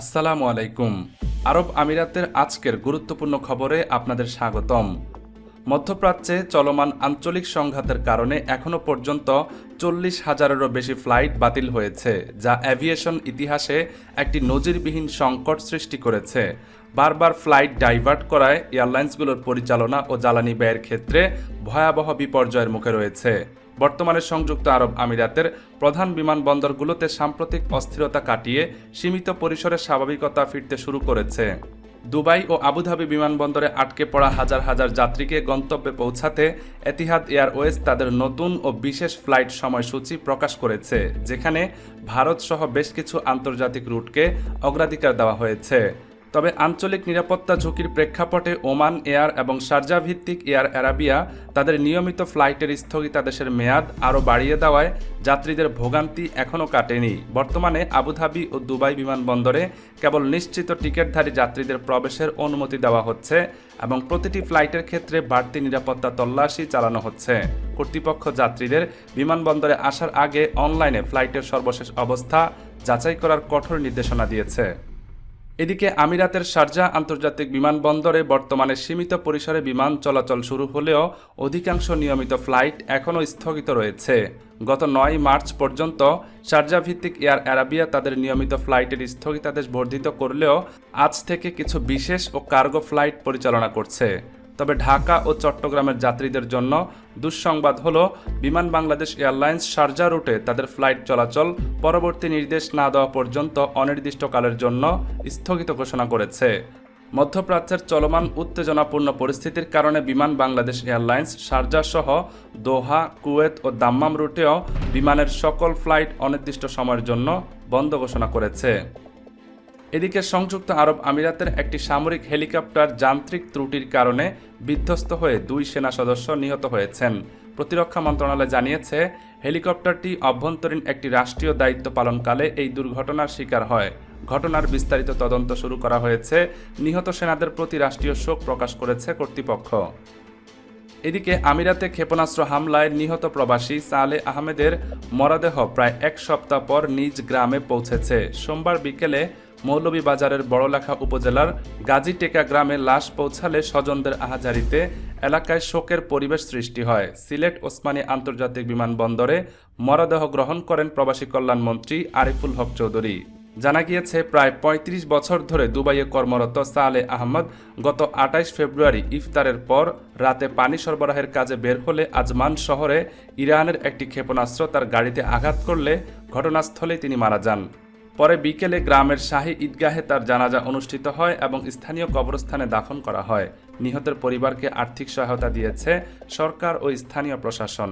আসসালামু আলাইকুম। আরব আমিরাতের আজকের গুরুত্বপূর্ণ খবরে আপনাদের স্বাগতম। মধ্যপ্রাচ্যে চলমান আঞ্চলিক সংঘাতের কারণে এখনও পর্যন্ত 40,000-এরও বেশি ফ্লাইট বাতিল হয়েছে, যা অ্যাভিয়েশন ইতিহাসে একটি নজিরবিহীন সংকট সৃষ্টি করেছে। বারবার ফ্লাইট ডাইভার্ট করায় এয়ারলাইন্সগুলোর পরিচালনা ও জ্বালানি ব্যয়ের ক্ষেত্রে ভয়াবহ বিপর্যয়ের মুখে রয়েছে। বর্তমানে সংযুক্ত আরব আমিরাতের প্রধান বিমানবন্দরগুলোতে সাম্প্রতিক অস্থিরতা কাটিয়ে সীমিত পরিসরে স্বাভাবিকতা ফিরতে শুরু করেছে। দুবাই ও আবুধাবি বিমানবন্দরে আটকে পড়া হাজার হাজার যাত্রীকে গন্তব্যে পৌঁছাতে এতিহাদ এয়ারওয়েজ তাদের নতুন ও বিশেষ ফ্লাইট সময়সূচি প্রকাশ করেছে, যেখানে ভারতসহ বেশ কিছু আন্তর্জাতিক রুটকে অগ্রাধিকার দেওয়া হয়েছে। তবে আঞ্চলিক নিরাপত্তা ঝুঁকির প্রেক্ষাপটে ওমান এয়ার এবং শারজাহ ভিত্তিক এয়ার আরাবিয়া তাদের নিয়মিত ফ্লাইটের স্থগিতাদেশের মেয়াদ আরও বাড়িয়ে দেওয়ায় যাত্রীদের ভোগান্তি এখনও কাটেনি। বর্তমানে আবুধাবি ও দুবাই বিমানবন্দরে কেবল নিশ্চিত টিকিটধারী যাত্রীদের প্রবেশের অনুমতি দেওয়া হচ্ছে এবং প্রতিটি ফ্লাইটের ক্ষেত্রে বাড়তি নিরাপত্তা তল্লাশি চালানো হচ্ছে। কর্তৃপক্ষ যাত্রীদের বিমানবন্দরে আসার আগে অনলাইনে ফ্লাইটের সর্বশেষ অবস্থা যাচাই করার কঠোর নির্দেশনা দিয়েছে। এদিকে আমিরাতের শারজাহ আন্তর্জাতিক বিমানবন্দরে বর্তমানে সীমিত পরিসরে বিমান চলাচল শুরু হলেও অধিকাংশ নিয়মিত ফ্লাইট এখনও স্থগিত রয়েছে। গত 9 মার্চ পর্যন্ত শারজাহ ভিত্তিক এয়ার আরাবিয়া তাদের নিয়মিত ফ্লাইটের স্থগিতাদেশ বর্ধিত করলেও আজ থেকে কিছু বিশেষ ও কার্গো ফ্লাইট পরিচালনা করছে। তবে ঢাকা ও চট্টগ্রামের যাত্রীদের জন্য দুঃসংবাদ হলো, বিমান বাংলাদেশ এয়ারলাইন্স শারজাহ রুটে তাদের ফ্লাইট চলাচল পরবর্তী নির্দেশ না দেওয়া পর্যন্ত অনির্দিষ্টকালের জন্য স্থগিত ঘোষণা করেছে। মধ্যপ্রাচ্যের চলমান উত্তেজনাপূর্ণ পরিস্থিতির কারণে বিমান বাংলাদেশ এয়ারলাইন্স শারজাহ সহ দোহা, কুয়েত ও দাম্মাম রুটেও বিমানের সকল ফ্লাইট অনির্দিষ্ট সময়ের জন্য বন্ধ ঘোষণা করেছে। এদিকে সংযুক্ত আরব আমিরাতের একটি সামরিক হেলিকপ্টার যান্ত্রিক ত্রুটির কারণে বিধ্বস্ত হয়ে 2 সেনা সদস্য নিহত হয়েছেন। প্রতিরক্ষা মন্ত্রণালয় জানিয়েছে, হেলিকপ্টারটি অভ্যন্তরীণ একটি রাষ্ট্রীয় দায়িত্ব পালনকালে এই দুর্ঘটনার শিকার হয়। ঘটনার বিস্তারিত তদন্ত শুরু করা হয়েছে। নিহত সেনাদের প্রতি রাষ্ট্রীয় শোক প্রকাশ করেছে কর্তৃপক্ষ। এদিকে আমিরাতে ক্ষেপণাস্ত্র হামলায় নিহত প্রবাসী সালেহ আহমেদের মরদেহ প্রায় 1 সপ্তাহ পর নিজ গ্রামে পৌঁছেছে। সোমবার বিকেলে মৌলভীবাজারের বড়লেখা উপজেলার গাজীটেকা গ্রামে লাশ পৌঁছালে স্বজনদের আহাজারিতে এলাকায় শোকের পরিবেশ সৃষ্টি হয়। সিলেট ওসমানী আন্তর্জাতিক বিমানবন্দরে মরদেহ গ্রহণ করেন প্রবাসী কল্যাণমন্ত্রী আরিফুল হক চৌধুরী। জানা গিয়েছে, প্রায় 35 বছর ধরে দুবাইয়ে কর্মরত সালেহ আহমদ গত 28 ফেব্রুয়ারি ইফতারের পর রাতে পানি সরবরাহের কাজে বের হলে আজমান শহরে ইরানের একটি ক্ষেপণাস্ত্র তার গাড়িতে আঘাত করলে ঘটনাস্থলেই তিনি মারা যান। পরে বিকেলে গ্রামের শাহী ঈদগাহে তার জানাজা অনুষ্ঠিত হয় এবং স্থানীয় কবরস্থানে দাফন করা হয়। নিহতের পরিবারকে আর্থিক সহায়তা দিয়েছে সরকার ও স্থানীয় প্রশাসন।